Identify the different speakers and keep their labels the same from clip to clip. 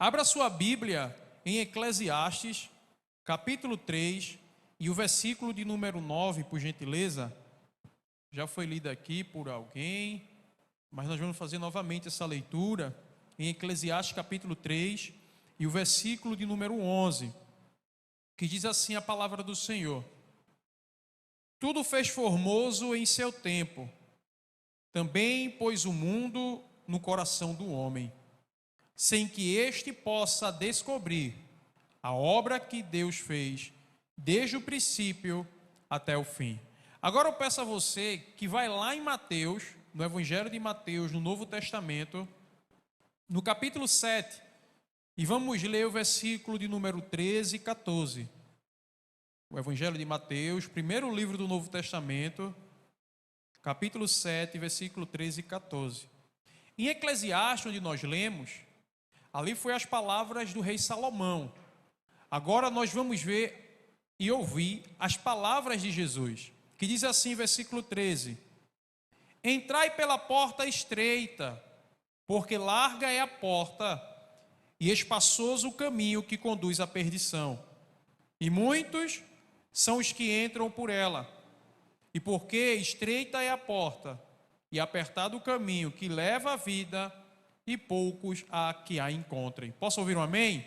Speaker 1: Abra sua Bíblia em Eclesiastes, capítulo 3, e o versículo de número 9, por gentileza. Já foi lido aqui por alguém, mas nós vamos fazer novamente essa leitura em Eclesiastes, capítulo 3, e o versículo de número 11, que diz assim a palavra do Senhor: Tudo fez formoso em seu tempo, também pôs o mundo no coração do homem, sem que este possa descobrir a obra que Deus fez, desde o princípio até o fim. Agora eu peço a você que vai lá em Mateus, no Evangelho de Mateus, no Novo Testamento, no capítulo 7, e vamos ler o versículo de número 13 e 14. O Evangelho de Mateus, primeiro livro do Novo Testamento, capítulo 7, versículo 13 e 14. Em Eclesiastes, onde nós lemos, ali foi as palavras do rei Salomão. Agora nós vamos ver e ouvir as palavras de Jesus, que diz assim, versículo 13: Entrai pela porta estreita, porque larga é a porta e espaçoso o caminho que conduz à perdição, e muitos são os que entram por ela. E porque estreita é a porta e apertado o caminho que leva à vida, e poucos há que a encontrem. Posso ouvir um amém?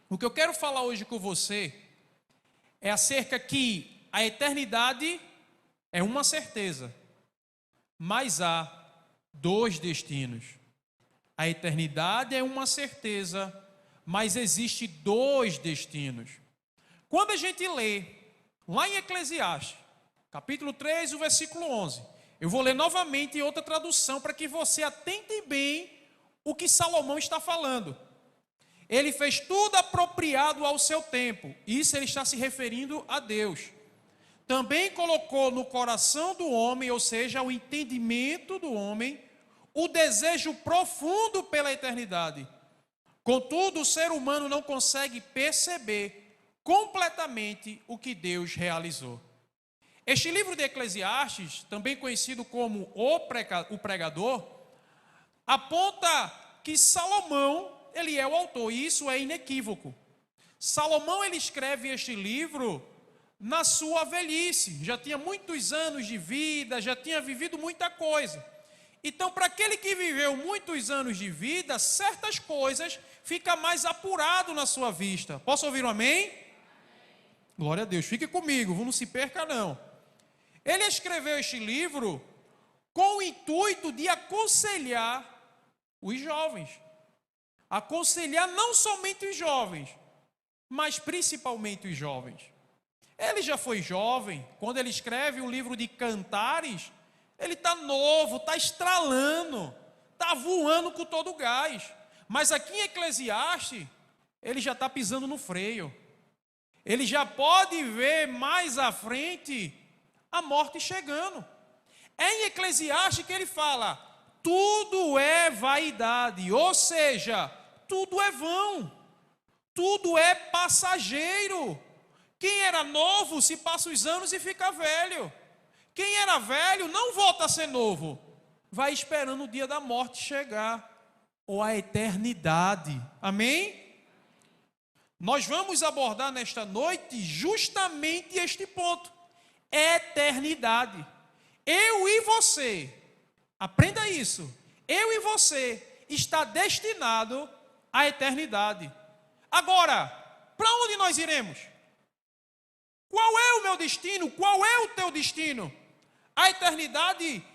Speaker 1: O que eu quero falar hoje com você é acerca que a eternidade é uma certeza, mas há dois destinos. A eternidade é uma certeza, mas existe dois destinos. Quando a gente lê lá em Eclesiastes, capítulo 3, o versículo 11, eu vou ler novamente em outra tradução para que você atente bem o que Salomão está falando. Ele fez tudo apropriado ao seu tempo. Isso ele está se referindo a Deus. Também colocou no coração do homem, ou seja, o entendimento do homem, o desejo profundo pela eternidade. Contudo, o ser humano não consegue perceber completamente o que Deus realizou. Este livro de Eclesiastes, também conhecido como o Pregador, aponta que Salomão, ele é o autor, e isso é inequívoco. Salomão, ele escreve este livro na sua velhice, já tinha muitos anos de vida, já tinha vivido muita coisa. Então, para aquele que viveu muitos anos de vida, certas coisas ficam mais apurado na sua vista. Posso ouvir um amém? Amém. Glória a Deus, fique comigo, não se perca não. Ele escreveu este livro com o intuito de aconselhar os jovens. Aconselhar não somente os jovens, mas principalmente os jovens. Ele já foi jovem, quando ele escreve um livro de Cantares, ele está novo, está estralando, está voando com todo o gás. Mas aqui em Eclesiastes, ele já está pisando no freio. Ele já pode ver mais à frente a morte chegando. É em Eclesiastes que ele fala: tudo é vaidade, ou seja, tudo é vão, tudo é passageiro. Quem era novo se passa os anos e fica velho. Quem era velho não volta a ser novo, vai esperando o dia da morte chegar, ou a eternidade. Amém? Nós vamos abordar nesta noite justamente este ponto: eternidade. Eu e você, aprenda isso, eu e você está destinado à eternidade. Agora, para onde nós iremos? Qual é o meu destino? Qual é o teu destino? A eternidade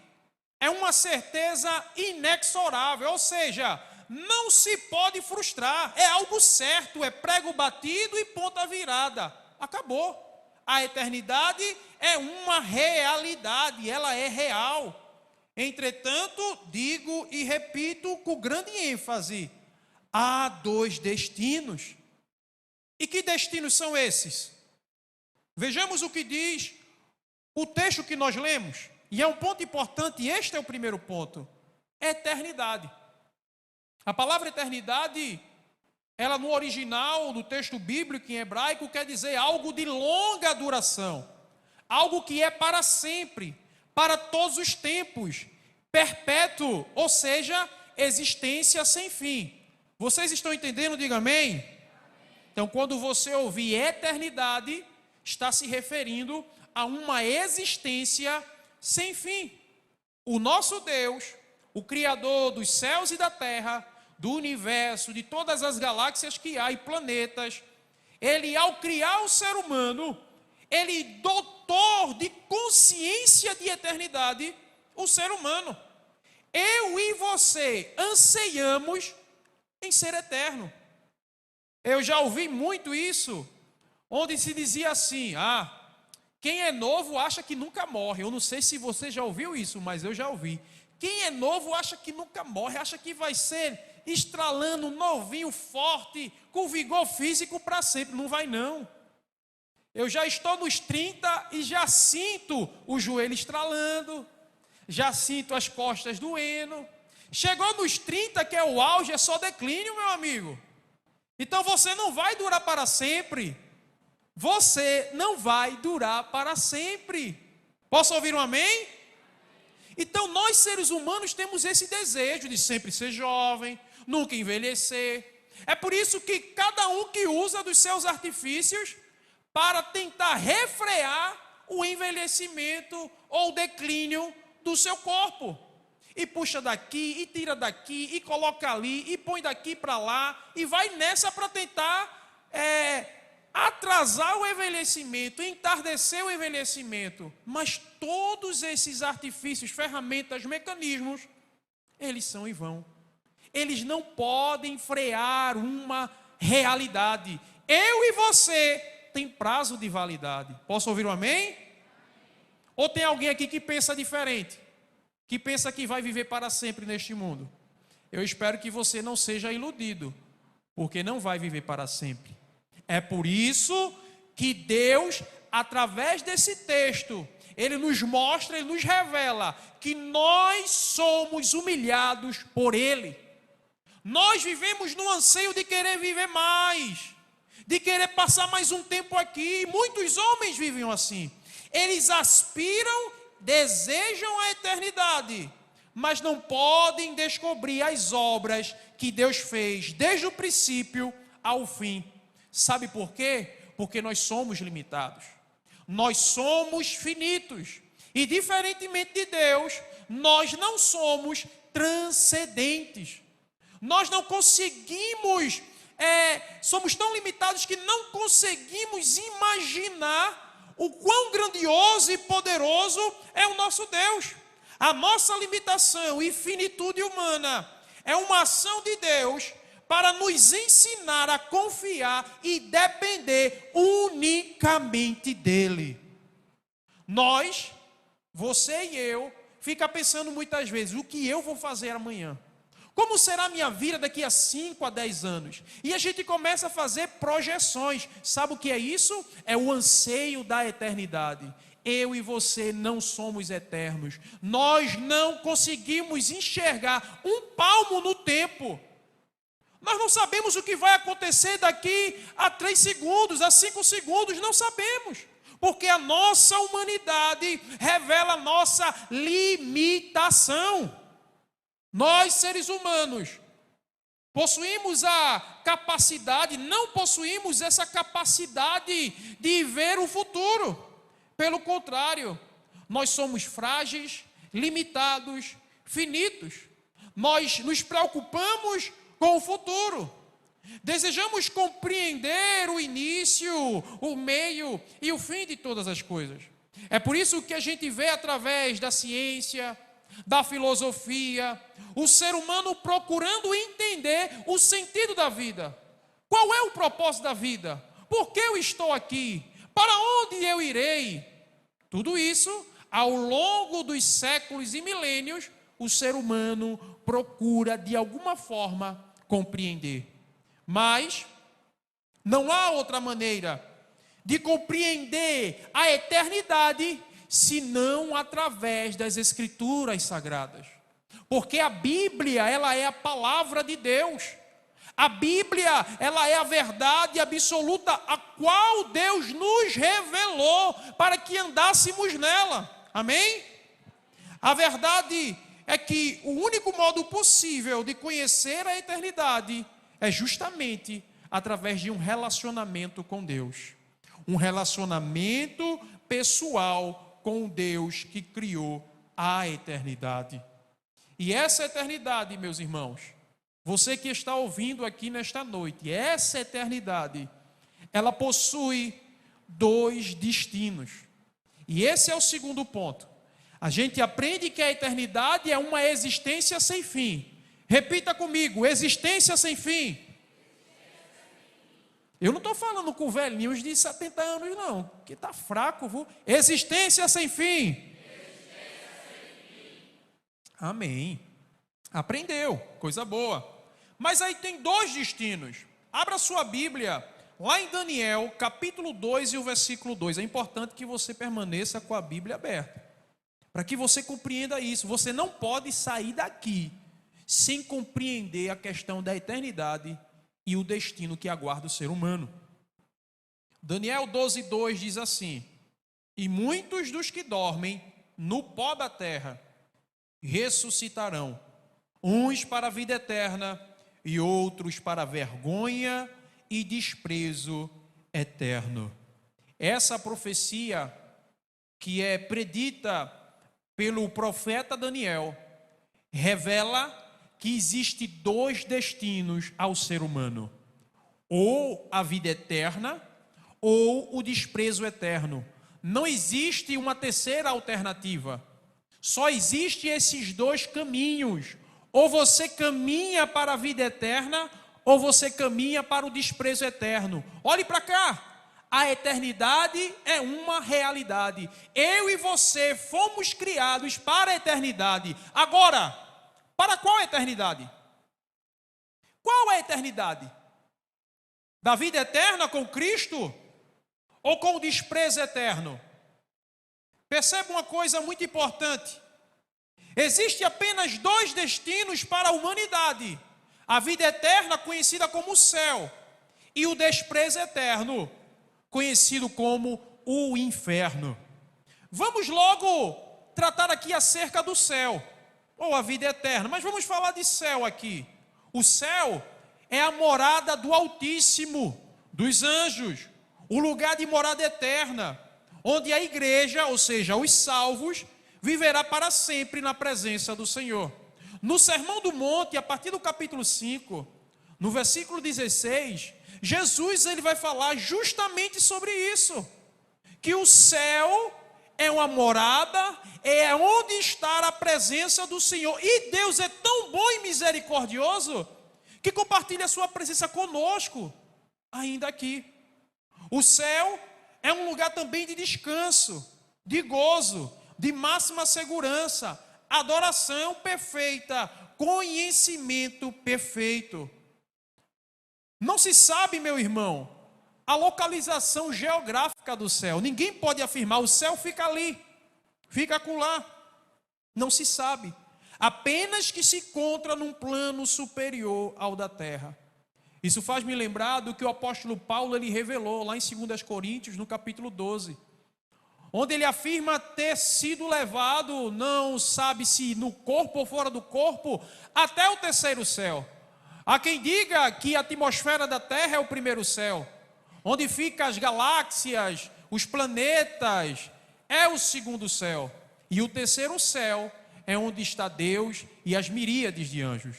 Speaker 1: é uma certeza inexorável, ou seja, não se pode frustrar, é algo certo, é prego batido e ponta virada, acabou. A eternidade é uma realidade, ela é real. Entretanto, digo e repito com grande ênfase, há dois destinos. E que destinos são esses? Vejamos o que diz o texto que nós lemos, e é um ponto importante, este é o primeiro ponto: eternidade. A palavra eternidade, ela no original, no texto bíblico em hebraico, quer dizer algo de longa duração, algo que é para sempre, para todos os tempos, perpétuo, ou seja, existência sem fim. Vocês estão entendendo? Diga amém. Então, quando você ouvir eternidade, está se referindo a uma existência sem fim. O nosso Deus, o Criador dos céus e da terra, do universo, de todas as galáxias que há e planetas, ele, ao criar o ser humano, ele dotou de consciência de eternidade o ser humano. Eu e você anseiamos em ser eterno. Eu já ouvi muito isso, onde se dizia assim: quem é novo acha que nunca morre. Eu não sei se você já ouviu isso, mas eu já ouvi. Quem é novo acha que nunca morre, acha que vai ser estralando, novinho, forte, com vigor físico para sempre. Não vai não. Eu já estou nos 30 e já sinto o joelho estralando, já sinto as costas doendo. Chegou nos 30, que é o auge, é só declínio, meu amigo. Então você não vai durar para sempre. Você não vai durar para sempre. Posso ouvir um amém? Então nós seres humanos temos esse desejo de sempre ser jovem, nunca envelhecer. É por isso que cada um que usa dos seus artifícios para tentar refrear o envelhecimento ou o declínio do seu corpo. E puxa daqui, e tira daqui, e coloca ali, e põe daqui para lá, e vai nessa para tentar atrasar o envelhecimento, entardecer o envelhecimento. Mas todos esses artifícios, ferramentas, mecanismos, eles são em vão. Eles não podem frear uma realidade. Eu e você tem prazo de validade. Posso ouvir um amém? Ou tem alguém aqui que pensa diferente? Que pensa que vai viver para sempre neste mundo? Eu espero que você não seja iludido, porque não vai viver para sempre. É por isso que Deus, através desse texto, Ele nos mostra, Ele nos revela que nós somos humilhados por Ele. Nós vivemos no anseio de querer viver mais, de querer passar mais um tempo aqui. Muitos homens vivem assim. Eles aspiram, desejam a eternidade, mas não podem descobrir as obras que Deus fez desde o princípio ao fim. Sabe por quê? Porque nós somos limitados. Nós somos finitos. E diferentemente de Deus, nós não somos transcendentes. Nós não conseguimos, somos tão limitados que não conseguimos imaginar o quão grandioso e poderoso é o nosso Deus. A nossa limitação e finitude humana é uma ação de Deus para nos ensinar a confiar e depender unicamente dEle. Nós, você e eu, fica pensando muitas vezes: o que eu vou fazer amanhã? Como será a minha vida daqui a 5 a 10 anos? E a gente começa a fazer projeções. Sabe o que é isso? É o anseio da eternidade. Eu e você não somos eternos. Nós não conseguimos enxergar um palmo no tempo. Nós não sabemos o que vai acontecer daqui a 3 segundos, a 5 segundos. Não sabemos. Porque a nossa humanidade revela a nossa limitação. Nós, seres humanos, possuímos a capacidade, não possuímos essa capacidade de ver o futuro. Pelo contrário, nós somos frágeis, limitados, finitos. Nós nos preocupamos com o futuro. Desejamos compreender o início, o meio e o fim de todas as coisas. É por isso que a gente vê através da ciência, da filosofia, o ser humano procurando entender o sentido da vida. Qual é o propósito da vida? Por que eu estou aqui? Para onde eu irei? Tudo isso, ao longo dos séculos e milênios, o ser humano procura, de alguma forma, compreender. Mas não há outra maneira de compreender a eternidade senão através das Escrituras Sagradas. Porque a Bíblia, ela é a palavra de Deus. A Bíblia, ela é a verdade absoluta, a qual Deus nos revelou para que andássemos nela. Amém? A verdade é que o único modo possível de conhecer a eternidade é justamente através de um relacionamento com Deus. Um relacionamento pessoal com Deus que criou a eternidade. E essa eternidade, meus irmãos, você que está ouvindo aqui nesta noite, essa eternidade, ela possui dois destinos. E esse é o segundo ponto. A gente aprende que a eternidade é uma existência sem fim. Repita comigo, existência sem fim. Eu não estou falando com velhinhos de 70 anos, não, que está fraco, viu? Existência sem fim. Amém. Aprendeu, coisa boa. Mas aí tem dois destinos. Abra sua Bíblia, lá em Daniel, capítulo 2 e o versículo 2. É importante que você permaneça com a Bíblia aberta, para que você compreenda isso. Você não pode sair daqui sem compreender a questão da eternidade e o destino que aguarda o ser humano. Daniel 12:2 diz assim: e muitos dos que dormem no pó da terra ressuscitarão, uns para a vida eterna e outros para a vergonha e desprezo eterno. Essa profecia que é predita pelo profeta Daniel revela que existe dois destinos ao ser humano: ou a vida eterna ou o desprezo eterno. Não existe uma terceira alternativa. Só existem esses dois caminhos. Ou você caminha para a vida eterna, ou você caminha para o desprezo eterno. Olhe para cá. A eternidade é uma realidade. Eu e você fomos criados para a eternidade. Agora, para qual eternidade? Qual é a eternidade? Da vida eterna com Cristo? Ou com o desprezo eterno? Perceba uma coisa muito importante. Existem apenas dois destinos para a humanidade: a vida eterna, conhecida como o céu, e o desprezo eterno, conhecido como o inferno. Vamos logo tratar aqui acerca do céu, ou a vida eterna, mas vamos falar de céu aqui. O céu é a morada do Altíssimo, dos anjos, o lugar de morada eterna, onde a igreja, ou seja, os salvos, viverá para sempre na presença do Senhor. No Sermão do Monte, a partir do capítulo 5, no versículo 16, Jesus ele vai falar justamente sobre isso, que o céu é uma morada, é onde está a presença do Senhor. E Deus é tão bom e misericordioso que compartilha a sua presença conosco, ainda aqui. O céu é um lugar também de descanso, de gozo, de máxima segurança, adoração perfeita, conhecimento perfeito. Não se sabe, meu irmão, a localização geográfica do céu. Ninguém pode afirmar, o céu fica ali, fica acolá. Não se sabe. Apenas que se encontra num plano superior ao da terra. Isso faz me lembrar do que o apóstolo Paulo ele revelou lá em 2 Coríntios, no capítulo 12. Onde ele afirma ter sido levado, não sabe se no corpo ou fora do corpo, até o terceiro céu. Há quem diga que a atmosfera da terra é o primeiro céu. Onde ficam as galáxias, os planetas, é o segundo céu. E o terceiro céu é onde está Deus e as miríades de anjos.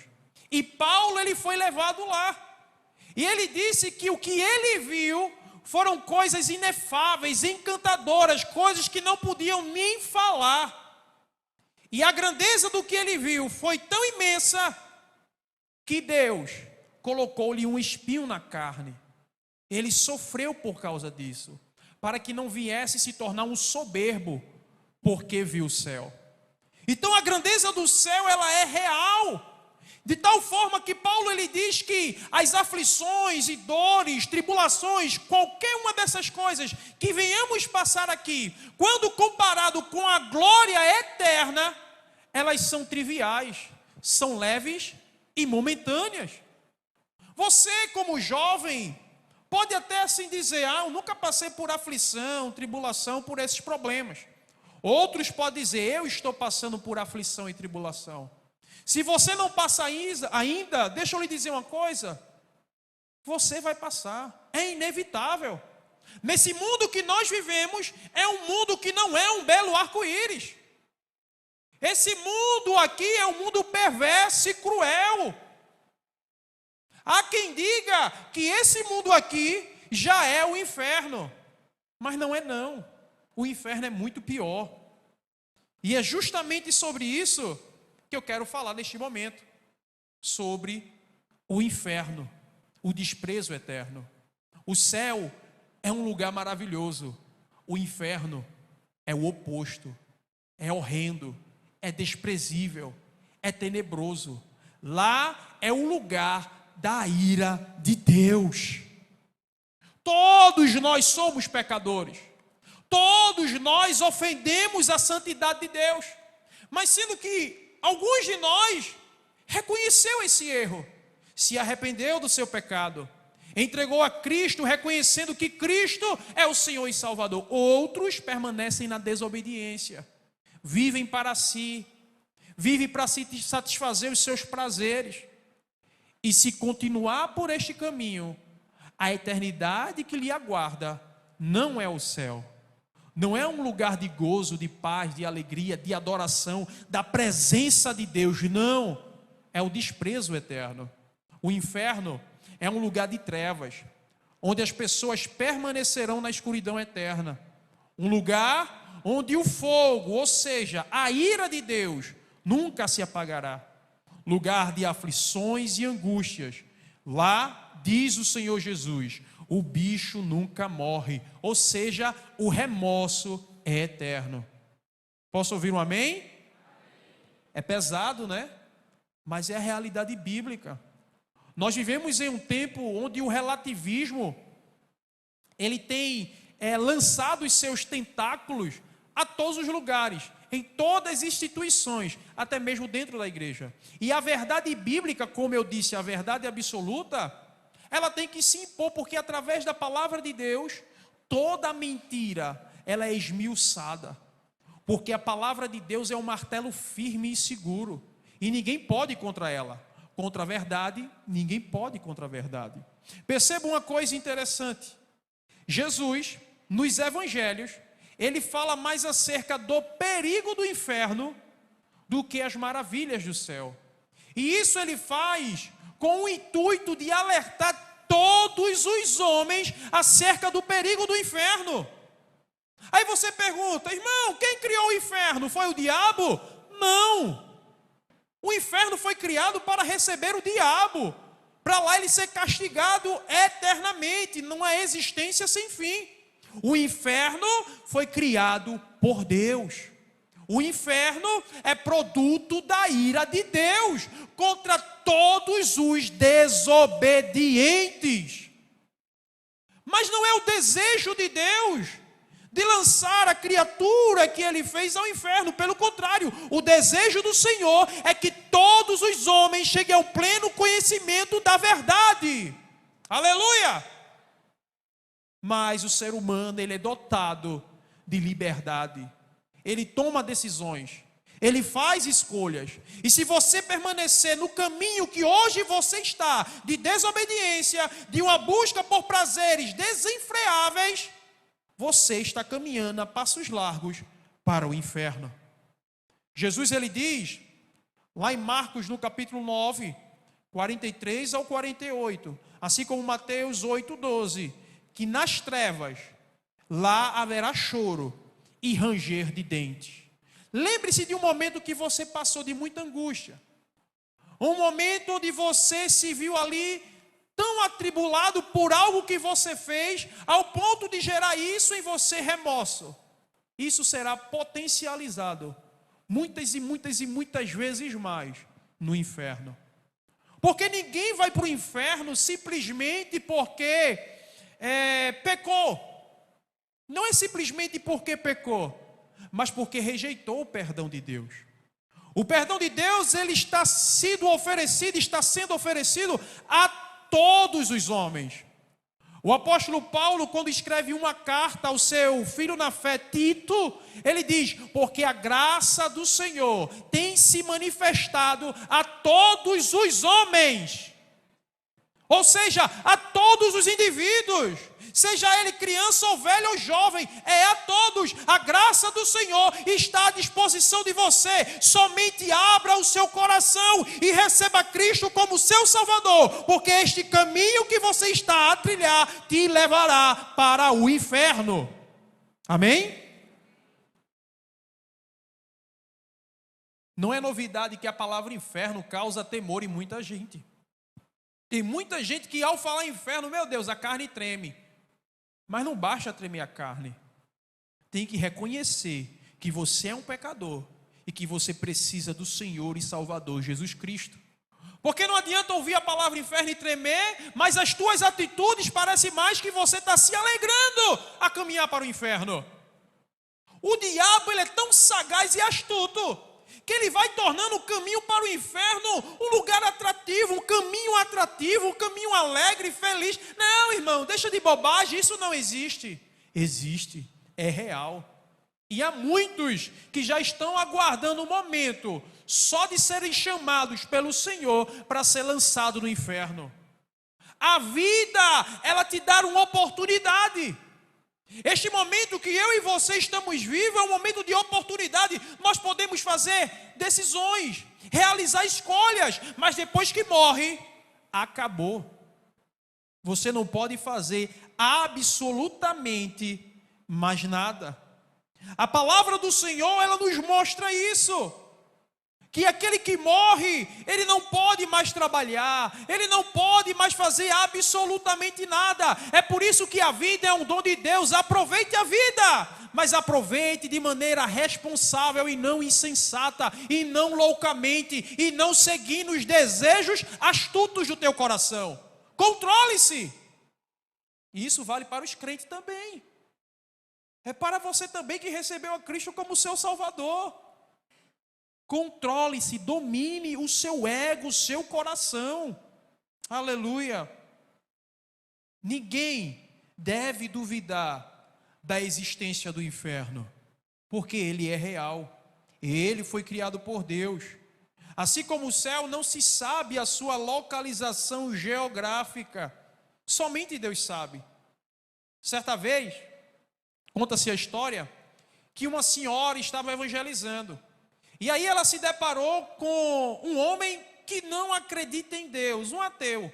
Speaker 1: E Paulo ele foi levado lá. E ele disse que o que ele viu foram coisas inefáveis, encantadoras, coisas que não podiam nem falar. E a grandeza do que ele viu foi tão imensa que Deus colocou-lhe um espinho na carne. Ele sofreu por causa disso, para que não viesse se tornar um soberbo, porque viu o céu. Então a grandeza do céu ela é real. De tal forma que Paulo ele diz que as aflições e dores, tribulações, qualquer uma dessas coisas que venhamos passar aqui, quando comparado com a glória eterna, elas são triviais, são leves e momentâneas. Você como jovem pode até assim dizer, eu nunca passei por aflição, tribulação, por esses problemas. Outros podem dizer, eu estou passando por aflição e tribulação. Se você não passa ainda, deixa eu lhe dizer uma coisa, Você vai passar, é inevitável. Nesse mundo que nós vivemos, é um mundo que não é um belo arco-íris. Esse mundo aqui é um mundo perverso e cruel. Há quem diga que esse mundo aqui já é o inferno. Mas não é não. O inferno é muito pior. E é justamente sobre isso que eu quero falar neste momento. Sobre o inferno, o desprezo eterno. O céu é um lugar maravilhoso. O inferno é o oposto. É horrendo, é desprezível, é tenebroso. Lá é o lugar da ira de Deus. Todos nós somos pecadores. Todos nós ofendemos a santidade de Deus. Mas sendo que alguns de nós reconheceu esse erro, se arrependeu do seu pecado, entregou a Cristo, reconhecendo que Cristo é o Senhor e Salvador. Outros permanecem na desobediência, vivem para si, vivem para satisfazer os seus prazeres. E se continuar por este caminho, a eternidade que lhe aguarda não é o céu. Não é um lugar de gozo, de paz, de alegria, de adoração, da presença de Deus. Não, é o desprezo eterno. O inferno é um lugar de trevas, onde as pessoas permanecerão na escuridão eterna. Um lugar onde o fogo, ou seja, a ira de Deus, nunca se apagará. Lugar de aflições e angústias. Lá, diz o Senhor Jesus, o bicho nunca morre, ou seja, o remorso é eterno. Posso ouvir um amém? É pesado, né? Mas é a realidade bíblica. Nós vivemos em um tempo onde o relativismo, ele tem lançado os seus tentáculos a todos os lugares, em todas as instituições, até mesmo dentro da igreja. E a verdade bíblica, como eu disse, a verdade absoluta, ela tem que se impor, porque através da palavra de Deus, toda mentira, ela é esmiuçada. Porque a palavra de Deus é um martelo firme e seguro, e ninguém pode ir contra ela. Contra a verdade, ninguém pode ir contra a verdade. Perceba uma coisa interessante. Jesus, nos evangelhos, ele fala mais acerca do perigo do inferno do que as maravilhas do céu. E isso ele faz com o intuito de alertar todos os homens acerca do perigo do inferno. Aí você pergunta, irmão, quem criou o inferno? Foi o diabo? Não. O inferno foi criado para receber o diabo, para lá ele ser castigado eternamente, numa existência sem fim. O inferno foi criado por Deus. O inferno é produto da ira de Deus contra todos os desobedientes. Mas não é o desejo de Deus de lançar a criatura que ele fez ao inferno. Pelo contrário, o desejo do Senhor é que todos os homens cheguem ao pleno conhecimento da verdade. Aleluia! Mas o ser humano, ele é dotado de liberdade. Ele toma decisões. Ele faz escolhas. E se você permanecer no caminho que hoje você está, de desobediência, de uma busca por prazeres desenfreáveis, você está caminhando a passos largos para o inferno. Jesus, ele diz, lá em Marcos, no capítulo 9, 43 ao 48, assim como Mateus 8, 12, que nas trevas, lá haverá choro e ranger de dentes. Lembre-se de um momento que você passou de muita angústia. Um momento onde você se viu ali tão atribulado por algo que você fez, ao ponto de gerar isso em você remorso. Isso será potencializado muitas e muitas e muitas vezes mais no inferno. Porque ninguém vai para o inferno simplesmente porque pecou. Não é simplesmente porque pecou, mas porque rejeitou o perdão de Deus. O perdão de Deus, ele está sendo oferecido a todos os homens. O apóstolo Paulo, quando escreve uma carta ao seu filho na fé, Tito, ele diz, porque a graça do Senhor tem se manifestado a todos os homens. Ou seja, a todos os indivíduos, seja ele criança ou velho ou jovem, é a todos. A graça do Senhor está à disposição de você. Somente abra o seu coração e receba Cristo como seu Salvador, porque este caminho que você está a trilhar te levará para o inferno. Amém? Não é novidade que a palavra inferno causa temor em muita gente. Tem muita gente que ao falar inferno, meu Deus, a carne treme. Mas não basta tremer a carne. Tem que reconhecer que você é um pecador e que você precisa do Senhor e Salvador Jesus Cristo. Porque não adianta ouvir a palavra inferno e tremer, mas as tuas atitudes parecem mais que você está se alegrando a caminhar para o inferno. O diabo, ele é tão sagaz e astuto que ele vai tornando o caminho para o inferno um lugar atrativo, um caminho atrativo, um caminho alegre, feliz. Não, irmão, deixa de bobagem, isso não existe. Existe, é real. E há muitos que já estão aguardando o momento só de serem chamados pelo Senhor para ser lançado no inferno. A vida, ela te dá uma oportunidade. Este momento que eu e você estamos vivos é um momento de oportunidade. Nós podemos fazer decisões, realizar escolhas, mas depois que morre, acabou. Você não pode fazer absolutamente mais nada. A palavra do Senhor, ela nos mostra isso. Que aquele que morre, ele não pode mais trabalhar, ele não pode mais fazer absolutamente nada. É por isso que a vida é um dom de Deus. Aproveite a vida, mas aproveite de maneira responsável e não insensata, e não loucamente, e não seguindo os desejos astutos do teu coração. Controle-se. E isso vale para os crentes também. É para você também que recebeu a Cristo como seu Salvador. Controle-se, domine o seu ego, o seu coração. Aleluia. Ninguém deve duvidar da existência do inferno, porque ele é real. Ele foi criado por Deus. Assim como o céu, não se sabe a sua localização geográfica. Somente Deus sabe. Certa vez, conta-se a história que uma senhora estava evangelizando. E aí ela se deparou com um homem que não acredita em Deus, um ateu.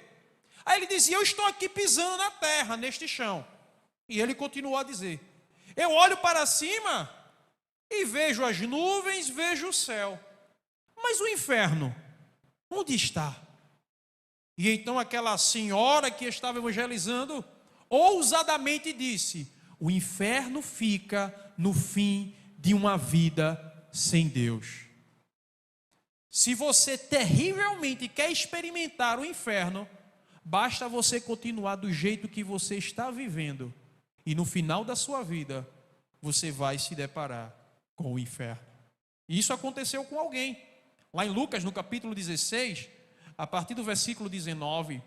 Speaker 1: Aí ele dizia: eu estou aqui pisando na terra, neste chão. E ele continuou a dizer: eu olho para cima e vejo as nuvens, vejo o céu. Mas o inferno, onde está? E então aquela senhora que estava evangelizando, ousadamente disse: o inferno fica no fim de uma vida sem Deus. Se você terrivelmente quer experimentar o inferno, basta você continuar do jeito que você está vivendo, e no final da sua vida, você vai se deparar com o inferno. E isso aconteceu com alguém. Lá em Lucas, no capítulo 16, a partir do versículo 19,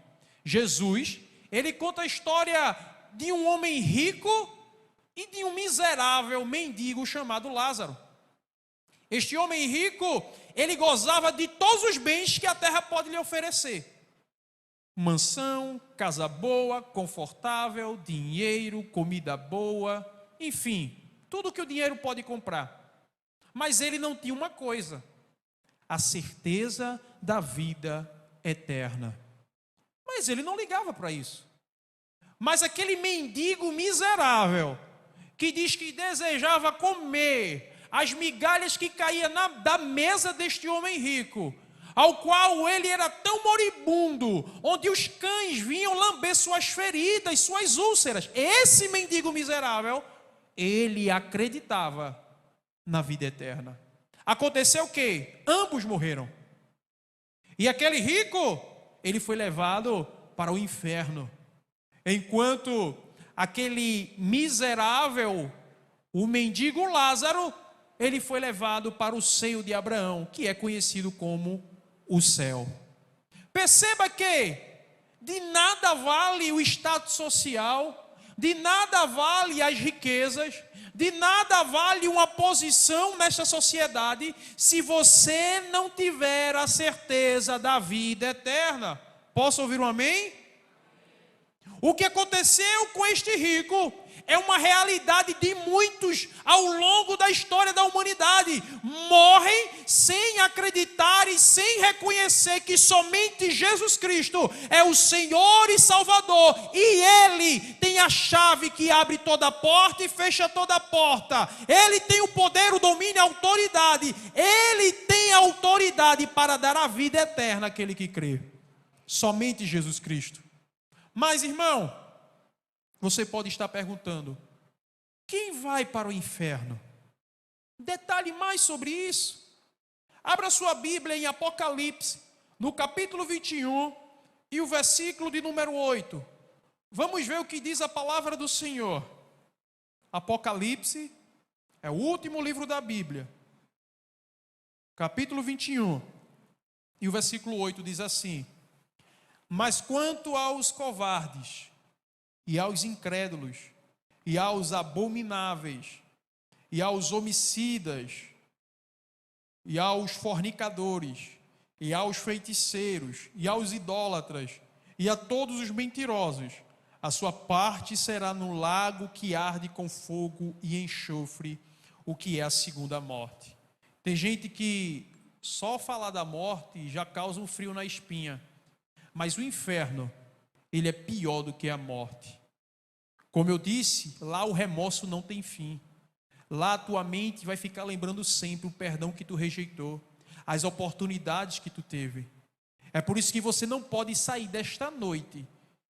Speaker 1: Jesus, ele conta a história de um homem rico e de um miserável mendigo chamado Lázaro. Este homem rico, ele gozava de todos os bens que a terra pode lhe oferecer. Mansão, casa boa, confortável, dinheiro, comida boa, enfim, tudo que o dinheiro pode comprar. Mas ele não tinha uma coisa: a certeza da vida eterna. Mas ele não ligava para isso. Mas aquele mendigo miserável, que diz que desejava comer as migalhas que caíam da mesa deste homem rico, ao qual ele era tão moribundo, onde os cães vinham lamber suas feridas, suas úlceras. Esse mendigo miserável, ele acreditava na vida eterna. Aconteceu o quê? Ambos morreram. E aquele rico, ele foi levado para o inferno, enquanto aquele miserável, o mendigo Lázaro, ele foi levado para o seio de Abraão, que é conhecido como o céu. Perceba que de nada vale o status social, de nada vale as riquezas, de nada vale uma posição nesta sociedade, se você não tiver a certeza da vida eterna. Posso ouvir um amém? O que aconteceu com este rico é uma realidade de muitos ao longo da história da humanidade. Morrem sem acreditar e sem reconhecer que somente Jesus Cristo é o Senhor e Salvador. E Ele tem a chave que abre toda porta e fecha toda porta. Ele tem o poder, o domínio, a autoridade. Ele tem a autoridade para dar a vida eterna àquele que crê. Somente Jesus Cristo. Mas, irmão, você pode estar perguntando: quem vai para o inferno? Detalhe mais sobre isso. Abra sua Bíblia em Apocalipse, no capítulo 21 e o versículo de número 8. Vamos ver o que diz a palavra do Senhor. Apocalipse é o último livro da Bíblia. Capítulo 21 e o versículo 8 diz assim: mas quanto aos covardes, e aos incrédulos, e aos abomináveis, e aos homicidas, e aos fornicadores, e aos feiticeiros, e aos idólatras, e a todos os mentirosos, a sua parte será no lago que arde com fogo e enxofre, o que é a segunda morte. Tem gente que só falar da morte já causa um frio na espinha. Mas o inferno, ele é pior do que a morte. Como eu disse, lá o remorso não tem fim. Lá a tua mente vai ficar lembrando sempre o perdão que tu rejeitou, as oportunidades que tu teve. É por isso que você não pode sair desta noite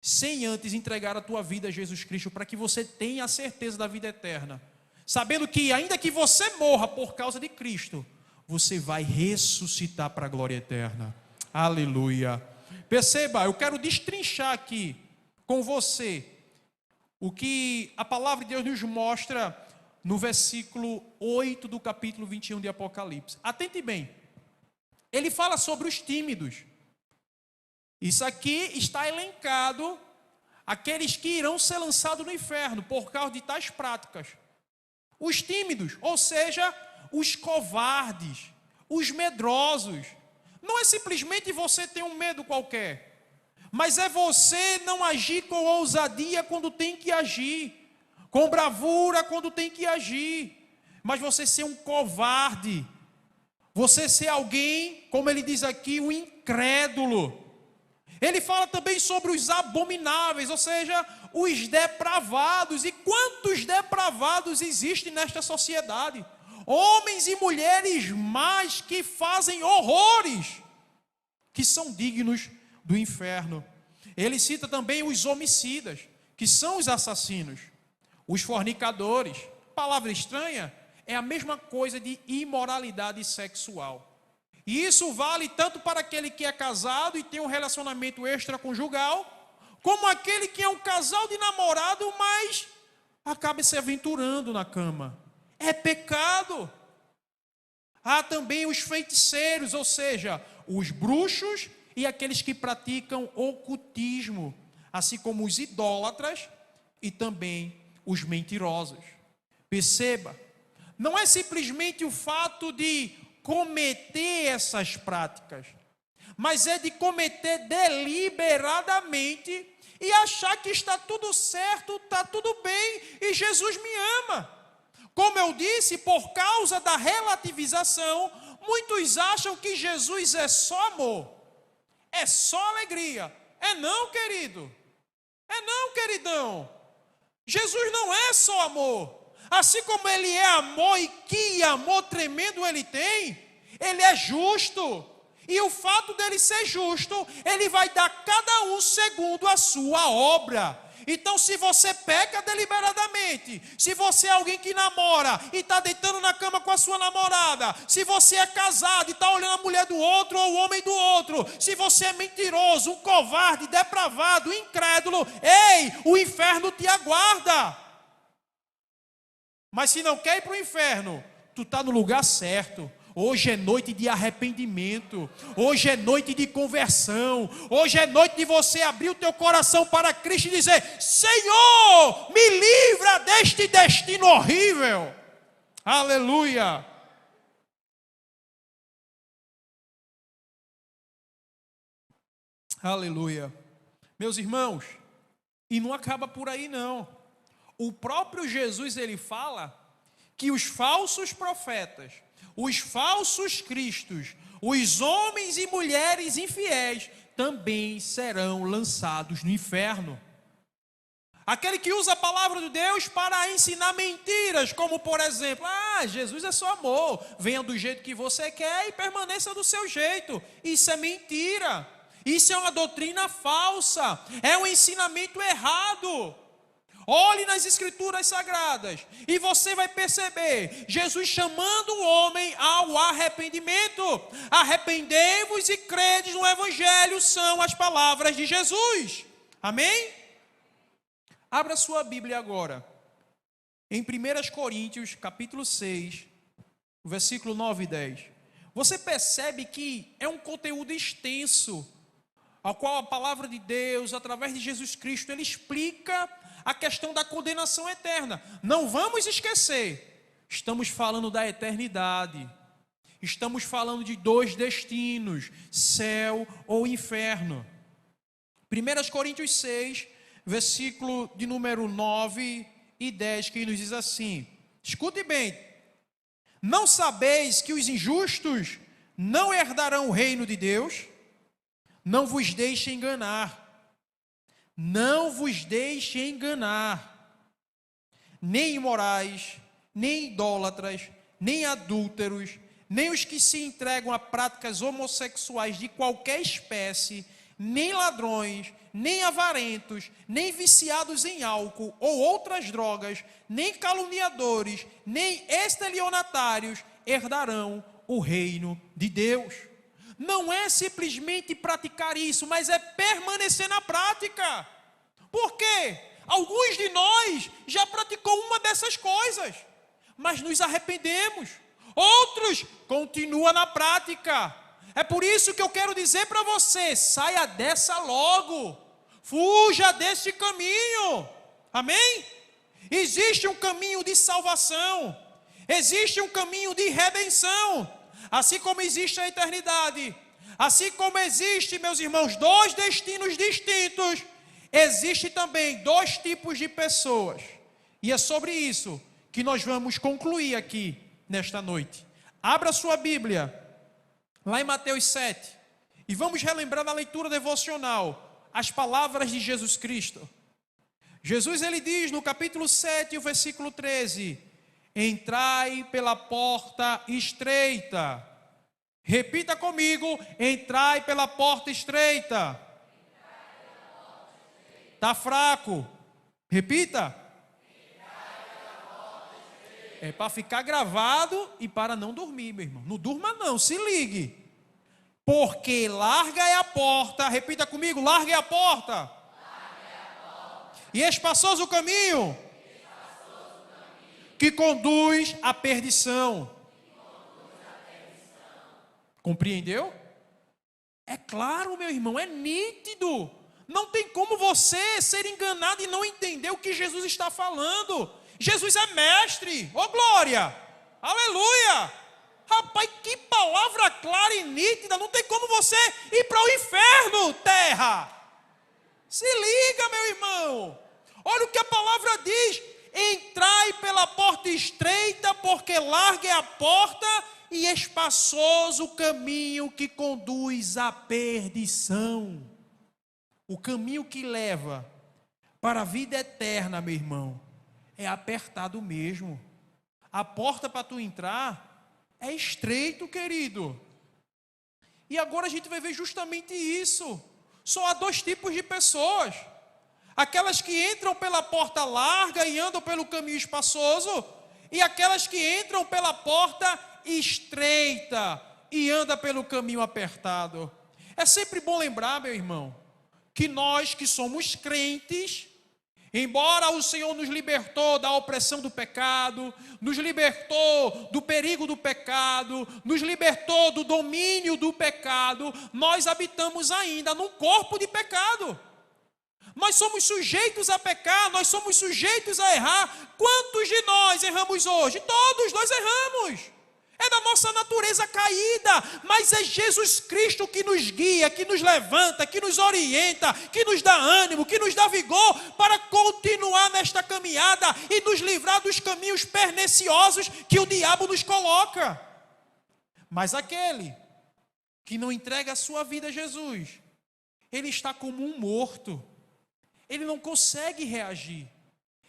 Speaker 1: sem antes entregar a tua vida a Jesus Cristo, para que você tenha a certeza da vida eterna. Sabendo que ainda que você morra por causa de Cristo, você vai ressuscitar para a glória eterna. Aleluia. Perceba, eu quero destrinchar aqui com você o que a palavra de Deus nos mostra no versículo 8 do capítulo 21 de Apocalipse. Atente bem, ele fala sobre os tímidos. Isso aqui está elencado aqueles que irão ser lançados no inferno por causa de tais práticas. Os tímidos, ou seja, os covardes, os medrosos. Não é simplesmente você ter um medo qualquer, mas é você não agir com ousadia quando tem que agir, com bravura quando tem que agir, mas você ser um covarde, você ser alguém, como ele diz aqui, um incrédulo. Ele fala também sobre os abomináveis, ou seja, os depravados. E quantos depravados existem nesta sociedade? Homens e mulheres más que fazem horrores, que são dignos do inferno. Ele cita também os homicidas, que são os assassinos, os fornicadores. Palavra estranha, é a mesma coisa de imoralidade sexual. E isso vale tanto para aquele que é casado e tem um relacionamento extraconjugal, como aquele que é um casal de namorado, mas acaba se aventurando na cama. É pecado. Há também os feiticeiros, ou seja, os bruxos e aqueles que praticam ocultismo, assim como os idólatras e também os mentirosos. Perceba, não é simplesmente o fato de cometer essas práticas, mas é de cometer deliberadamente e achar que está tudo certo, está tudo bem e Jesus me ama. Como eu disse, por causa da relativização, muitos acham que Jesus é só amor, é só alegria. É não, querido, é não, queridão. Jesus não é só amor. Assim como ele é amor, e que amor tremendo ele tem, ele é justo. E o fato dele ser justo, ele vai dar a cada um segundo a sua obra. Então, se você peca deliberadamente, se você é alguém que namora e está deitando na cama com a sua namorada, se você é casado e está olhando a mulher do outro ou o homem do outro, se você é mentiroso, um covarde, depravado, incrédulo, ei, o inferno te aguarda. Mas se não quer ir para o inferno, tu está no lugar certo. Hoje é noite de arrependimento, hoje é noite de conversão, hoje é noite de você abrir o teu coração para Cristo e dizer: Senhor, me livra deste destino horrível. Aleluia. Aleluia. Meus irmãos, E não acaba por aí, não. O próprio Jesus, ele fala que os falsos profetas, os falsos cristos, os homens e mulheres infiéis também serão lançados no inferno. Aquele que usa a palavra de Deus para ensinar mentiras, como por exemplo, Jesus é só amor, venha do jeito que você quer e permaneça do seu jeito. Isso é mentira, isso é uma doutrina falsa, é um ensinamento errado. Olhe nas escrituras sagradas e você vai perceber Jesus chamando o homem ao arrependimento. Arrependei-vos e credes no evangelho, são as palavras de Jesus. Amém? Abra sua Bíblia agora, em 1 Coríntios, capítulo 6, versículo 9 e 10. Você percebe que é um conteúdo extenso, ao qual a palavra de Deus, através de Jesus Cristo, ele explica a questão da condenação eterna. Não vamos esquecer, estamos falando da eternidade. Estamos falando de dois destinos, céu ou inferno. 1 Coríntios 6, versículo de número 9 e 10, que nos diz assim: escute bem, não sabeis que os injustos não herdarão o reino de Deus? Não vos deixe enganar. Não vos deixe enganar. Nem imorais, nem idólatras, nem adúlteros, nem os que se entregam a práticas homossexuais de qualquer espécie, nem ladrões, nem avarentos, nem viciados em álcool ou outras drogas, nem caluniadores, nem estelionatários herdarão o reino de Deus. Não é simplesmente praticar isso, mas é permanecer na prática. Por quê? Alguns de nós já praticou uma dessas coisas, mas nos arrependemos. Outros continuam na prática. É por isso que eu quero dizer para você, saia dessa logo. Fuja desse caminho. Amém? Existe um caminho de salvação. Existe um caminho de redenção. Assim como existe a eternidade, assim como existe, meus irmãos, dois destinos distintos, existe também dois tipos de pessoas. E é sobre isso que nós vamos concluir aqui nesta noite. Abra sua Bíblia, lá em Mateus 7, e vamos relembrar na leitura devocional as palavras de Jesus Cristo. Jesus, ele diz no capítulo 7, o versículo 13: entrai pela porta estreita. Repita comigo: entrai pela porta estreita. Está fraco. Repita. É para ficar gravado e para não dormir, meu irmão. Não durma não, se ligue. Porque larga é a porta. Repita comigo: larga é a porta. E espaçoso o caminho que conduz à perdição. Compreendeu? É claro, meu irmão, é nítido. Não tem como você ser enganado e não entender o que Jesus está falando. Jesus é mestre. Ô glória! Aleluia! Rapaz, que palavra clara e nítida. Não tem como você ir para o inferno, terra. Se liga, meu irmão. Olha o que a palavra diz: entrai pela porta estreita, porque larga é a porta e espaçoso o caminho que conduz à perdição. O caminho que leva para a vida eterna, meu irmão, é apertado mesmo. A porta para tu entrar é estreito, querido. E agora a gente vai ver justamente isso. Só há dois tipos de pessoas: aquelas que entram pela porta larga e andam pelo caminho espaçoso, e aquelas que entram pela porta estreita e andam pelo caminho apertado. É sempre bom lembrar, meu irmão, que nós que somos crentes, embora o Senhor nos libertou da opressão do pecado, nos libertou do perigo do pecado, nos libertou do domínio do pecado, nós habitamos ainda num corpo de pecado. Nós somos sujeitos a pecar, nós somos sujeitos a errar. Quantos de nós erramos hoje? Todos nós erramos. É da nossa natureza caída, mas é Jesus Cristo que nos guia, que nos levanta, que nos orienta, que nos dá ânimo, que nos dá vigor para continuar nesta caminhada e nos livrar dos caminhos perniciosos que o diabo nos coloca. Mas aquele que não entrega a sua vida a Jesus, ele está como um morto. Ele não consegue reagir.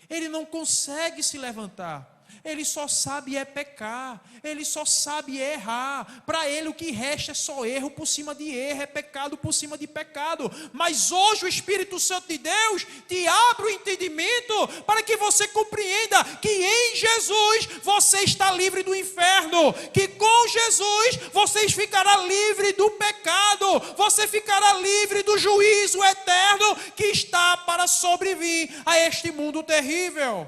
Speaker 1: Ele não consegue se levantar. Ele só sabe pecar, ele só sabe errar. Para ele o que resta é só erro por cima de erro, é pecado por cima de pecado. Mas hoje o Espírito Santo de Deus te abre o entendimento para que você compreenda que em Jesus você está livre do inferno, que com Jesus você ficará livre do pecado, você ficará livre do juízo eterno que está para sobrevir a este mundo terrível.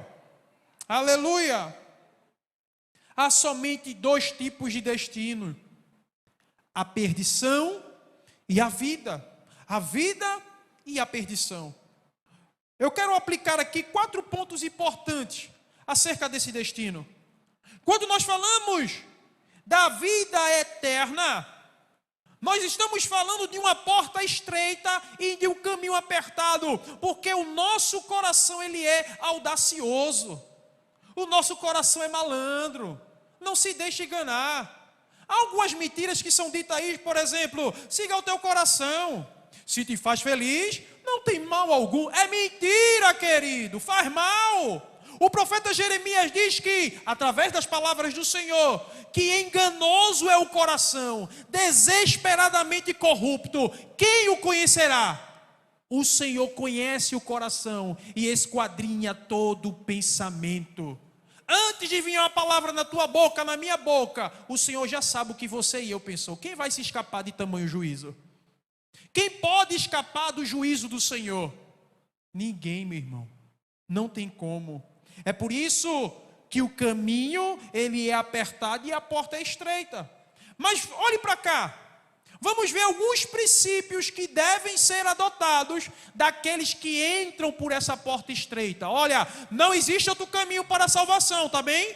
Speaker 1: Aleluia! Há somente dois tipos de destino: a perdição e a vida. A vida e a perdição. Eu quero aplicar aqui 4 pontos importantes acerca desse destino. Quando nós falamos da vida eterna, nós estamos falando de uma porta estreita e de um caminho apertado, porque o nosso coração ele é audacioso. O nosso coração é malandro, não se deixe enganar. Há algumas mentiras que são ditas aí, por exemplo, siga o teu coração, se te faz feliz, não tem mal algum. É mentira, querido, faz mal. O profeta Jeremias diz que, através das palavras do Senhor, que enganoso é o coração, desesperadamente corrupto, quem o conhecerá? O Senhor conhece o coração e esquadrinha todo o pensamento. Antes de vir uma palavra na tua boca, na minha boca, o Senhor já sabe o que você e eu pensou. Quem vai se escapar de tamanho juízo? Quem pode escapar do juízo do Senhor? Ninguém, meu irmão. Não tem como. É por isso que o caminho ele é apertado e a porta é estreita. Mas olhe para cá. Vamos ver alguns princípios que devem ser adotados daqueles que entram por essa porta estreita. Olha, não existe outro caminho para a salvação, tá bem?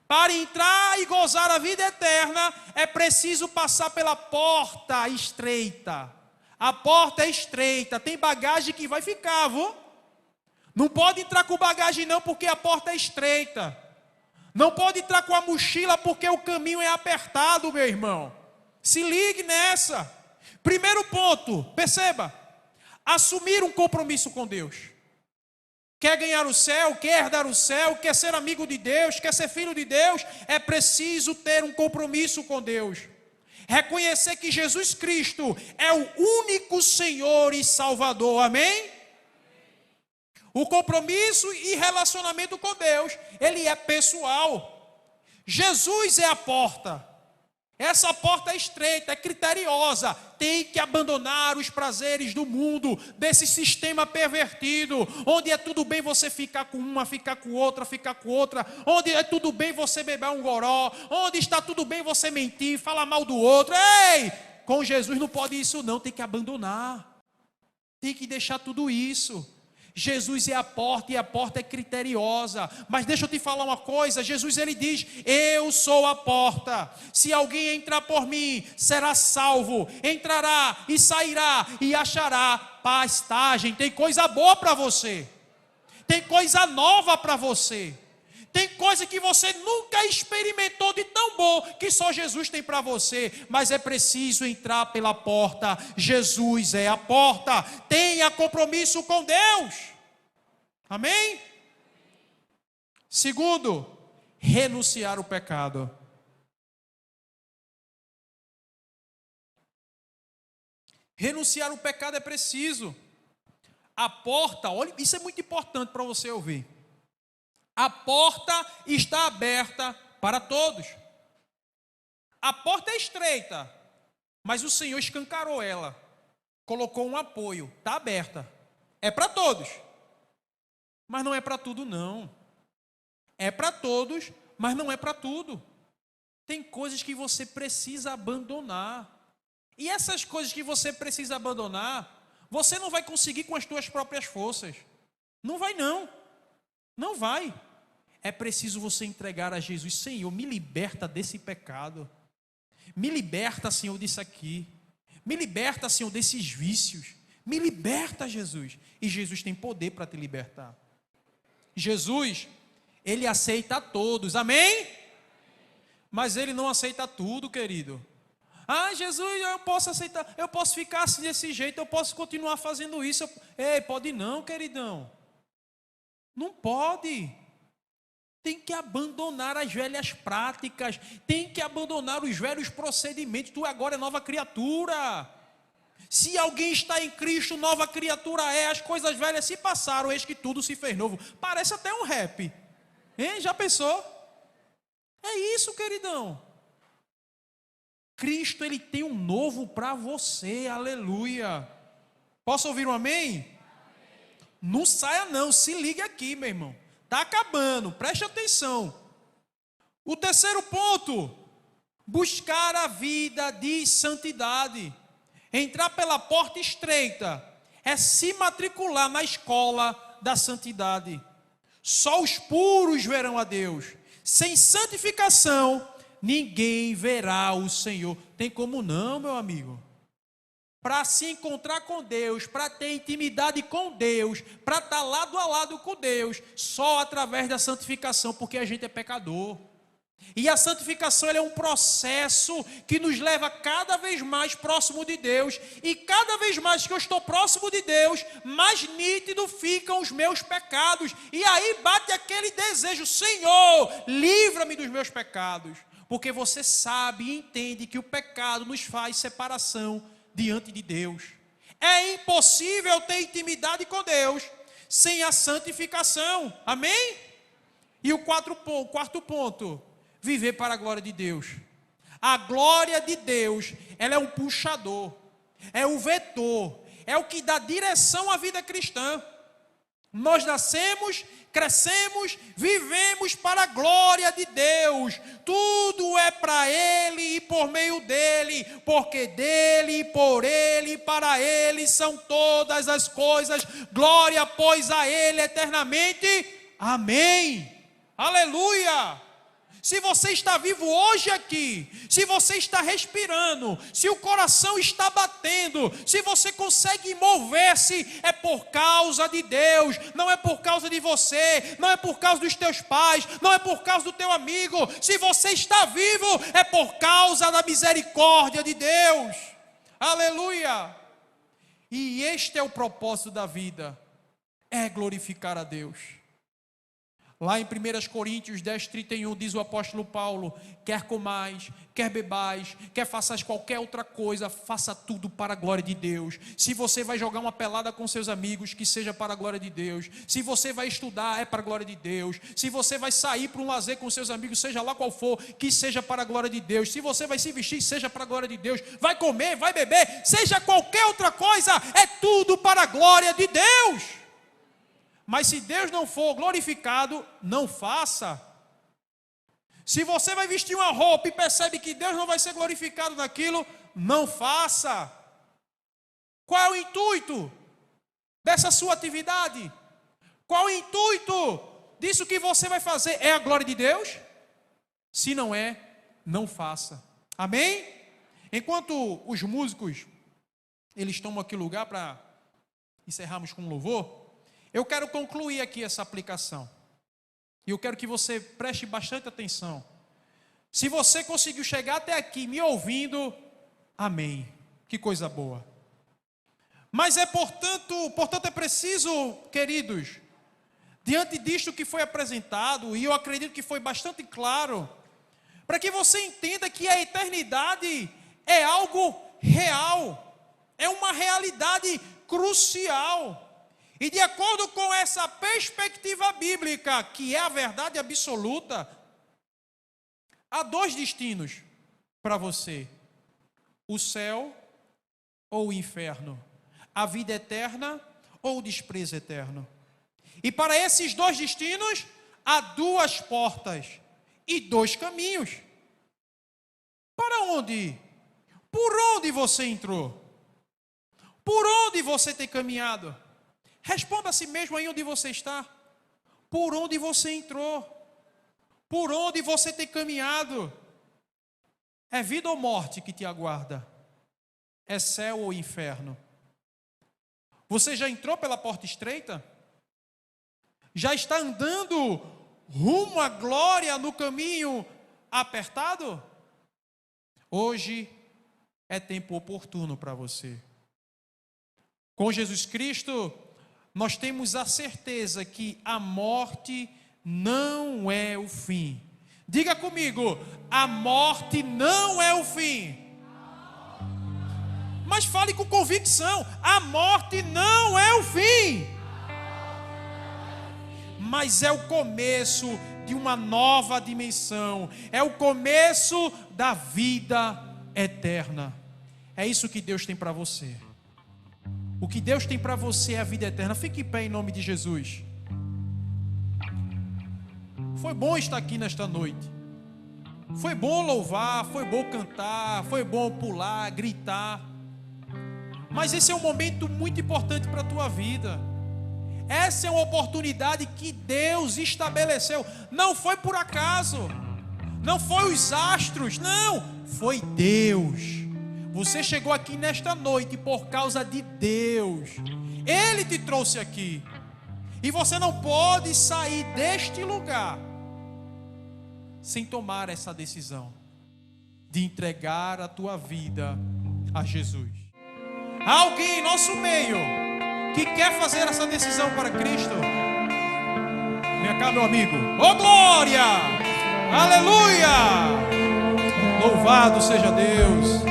Speaker 1: Para entrar e gozar a vida eterna, é preciso passar pela porta estreita. A porta é estreita, tem bagagem que vai ficar, viu? Não pode entrar com bagagem não, porque a porta é estreita. Não pode entrar com a mochila, porque o caminho é apertado, meu irmão. Se ligue nessa. Primeiro ponto, perceba. Assumir um compromisso com Deus. Quer ganhar o céu, quer herdar o céu, quer ser amigo de Deus, quer ser filho de Deus, é preciso ter um compromisso com Deus. Reconhecer que Jesus Cristo é o único Senhor e Salvador, amém? O compromisso e relacionamento com Deus, ele é pessoal. Jesus é a porta. Essa porta é estreita, é criteriosa, tem que abandonar os prazeres do mundo, desse sistema pervertido, onde é tudo bem você ficar com uma, ficar com outra, onde é tudo bem você beber um goró, onde está tudo bem você mentir, falar mal do outro. Ei, com Jesus não pode isso não, tem que abandonar, tem que deixar tudo isso. Jesus é a porta e a porta é criteriosa. Mas deixa eu te falar uma coisa, Jesus ele diz, eu sou a porta, se alguém entrar por mim, será salvo, entrará e sairá e achará pastagem. Tem coisa boa para você, tem coisa nova para você, tem coisa que você nunca experimentou de tão bom que só Jesus tem para você, mas é preciso entrar pela porta. Jesus é a porta. Tenha compromisso com Deus. Amém? Segundo, renunciar o pecado. Renunciar o pecado é preciso. A porta, olha, isso é muito importante para você ouvir. A porta está aberta para todos. A porta é estreita, mas o Senhor escancarou ela. Colocou um apoio, está aberta. É para todos. Mas não é para tudo não. É para todos, mas não é para tudo. Tem coisas que você precisa abandonar. E essas coisas que você precisa abandonar, você não vai conseguir com as suas próprias forças. Não vai não. Não vai. é preciso você entregar a Jesus. Senhor, me liberta desse pecado. Me liberta, Senhor, disso aqui. Me liberta, Senhor, desses vícios. Me liberta, Jesus. E Jesus tem poder para te libertar. Jesus, Ele aceita a todos. Amém? Mas Ele não aceita tudo, querido. Ah, Jesus, eu posso aceitar, eu posso ficar assim desse jeito, eu posso continuar fazendo isso. Ei, pode não, queridão. Não pode. Tem que abandonar as velhas práticas, tem que abandonar os velhos procedimentos. Tu agora é nova criatura. Se alguém está em Cristo, nova criatura é. As coisas velhas se passaram, eis que tudo se fez novo. Parece até um rap. Hein? Já pensou? É isso, queridão. Cristo, Ele tem um novo para você, aleluia. Posso ouvir um amém? Amém? Não saia não, se ligue aqui, meu irmão. Está acabando, preste atenção. O terceiro ponto, buscar a vida de santidade. Entrar pela porta estreita é se matricular na escola da santidade. Só os puros verão a Deus. Sem santificação, ninguém verá o Senhor. Tem como não, meu amigo? Para se encontrar com Deus, para ter intimidade com Deus, para estar lado a lado com Deus, só através da santificação, porque a gente é pecador. E a santificação é um processo que nos leva cada vez mais próximo de Deus. E cada vez mais que eu estou próximo de Deus, mais nítido ficam os meus pecados. E aí bate aquele desejo: Senhor, livra-me dos meus pecados. Porque você sabe e entende que o pecado nos faz separação diante de Deus. É impossível ter intimidade com Deus sem a santificação. Amém? E o quarto ponto, viver para a glória de Deus. A glória de Deus, ela é um puxador, é o vetor, é o que dá direção à vida cristã. Nós nascemos, crescemos, vivemos para a glória de Deus. Tudo é para Ele e por meio dEle, porque dEle, por Ele e para Ele são todas as coisas. Glória, pois, a Ele eternamente. Amém. Aleluia. Se você está vivo hoje aqui, se você está respirando, se o coração está batendo, se você consegue mover-se, é por causa de Deus, não é por causa de você, não é por causa dos teus pais, não é por causa do teu amigo. Se você está vivo, é por causa da misericórdia de Deus. Aleluia! E este é o propósito da vida, é glorificar a Deus. Lá em 1 Coríntios 10:31 diz o apóstolo Paulo: quer comais, quer bebais, quer façais qualquer outra coisa, faça tudo para a glória de Deus. Se você vai jogar uma pelada com seus amigos, que seja para a glória de Deus. Se você vai estudar, é para a glória de Deus. Se você vai sair para um lazer com seus amigos, seja lá qual for, que seja para a glória de Deus. Se você vai se vestir, seja para a glória de Deus. Vai comer, vai beber, seja qualquer outra coisa, é tudo para a glória de Deus. Mas se Deus não for glorificado, não faça. Se você vai vestir uma roupa e percebe que Deus não vai ser glorificado naquilo, não faça. Qual é o intuito dessa sua atividade? Qual é o intuito disso que você vai fazer? É a glória de Deus? Se não é, não faça. Amém? Enquanto os músicos, eles tomam aqui lugar para encerrarmos com louvor, eu quero concluir aqui essa aplicação. E eu quero que você preste bastante atenção. Se você conseguiu chegar até aqui me ouvindo, amém. Que coisa boa. Mas portanto é preciso, queridos, diante disto que foi apresentado, e eu acredito que foi bastante claro, para que você entenda que a eternidade é algo real, é uma realidade crucial. E de acordo com essa perspectiva bíblica, que é a verdade absoluta, há dois destinos para você: o céu ou o inferno, a vida eterna ou o desprezo eterno. E para esses dois destinos, há duas portas e dois caminhos. Para onde ir? Por onde você entrou? Por onde você tem caminhado? Responda a si mesmo aí onde você está. Por onde você entrou? Por onde você tem caminhado? É vida ou morte que te aguarda? É céu ou inferno? Você já entrou pela porta estreita? Já está andando rumo à glória no caminho apertado? Hoje é tempo oportuno para você. Com Jesus Cristo, nós temos a certeza que a morte não é o fim. Diga comigo, a morte não é o fim. Mas fale com convicção, a morte não é o fim. Mas é o começo de uma nova dimensão. É o começo da vida eterna. É isso que Deus tem para você. O que Deus tem para você é a vida eterna. Fique em pé em nome de Jesus. Foi bom estar aqui nesta noite. Foi bom louvar, foi bom cantar, foi bom pular, gritar. Mas esse é um momento muito importante para a tua vida. Essa é uma oportunidade que Deus estabeleceu. Não foi por acaso. Não foi os astros. Não, foi Deus. Você chegou aqui nesta noite por causa de Deus. Ele te trouxe aqui. E você não pode sair deste lugar sem tomar essa decisão de entregar a tua vida a Jesus. Há alguém em nosso meio que quer fazer essa decisão para Cristo? Vem cá, meu amigo. Oh, glória! Aleluia! Louvado seja Deus.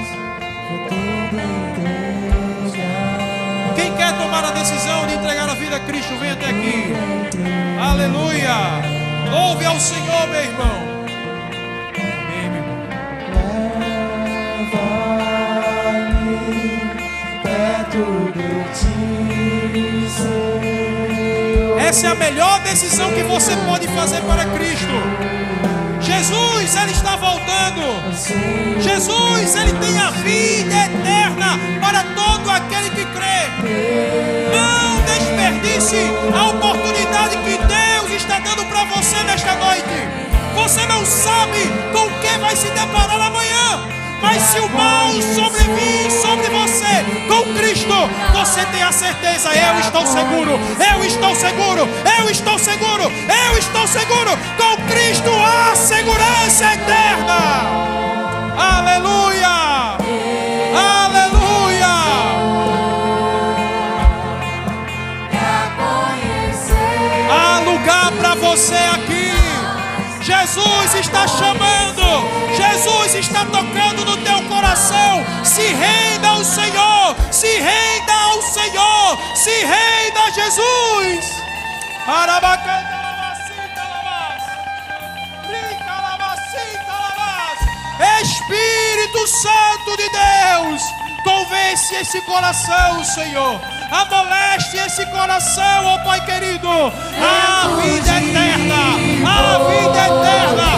Speaker 1: Quem quer tomar a decisão de entregar a vida a Cristo, vem até aqui. Aleluia! Louve ao Senhor, meu irmão. Amém, meu irmão. Essa é a melhor decisão que você pode fazer para Cristo. Jesus, Ele está voltando. Jesus, Ele tem a vida eterna para todo aquele que crê. Não desperdice a oportunidade que Deus está dando para você nesta noite. Você não sabe com quem vai se deparar amanhã. Mas se o mal sobrevir sobre você, com Cristo, você tem a certeza, eu estou seguro, eu estou seguro, eu estou seguro, eu estou seguro, com Cristo há segurança eterna. Aleluia! Aleluia! Há lugar para você aqui. Jesus está chamando, Jesus está tocando no teu coração. Se renda ao Senhor, se renda ao Senhor, se renda a Jesus. Espírito Santo de Deus, convence esse coração, Senhor. Amoleste esse coração, ó Pai querido. A vida eterna, a vida eterna,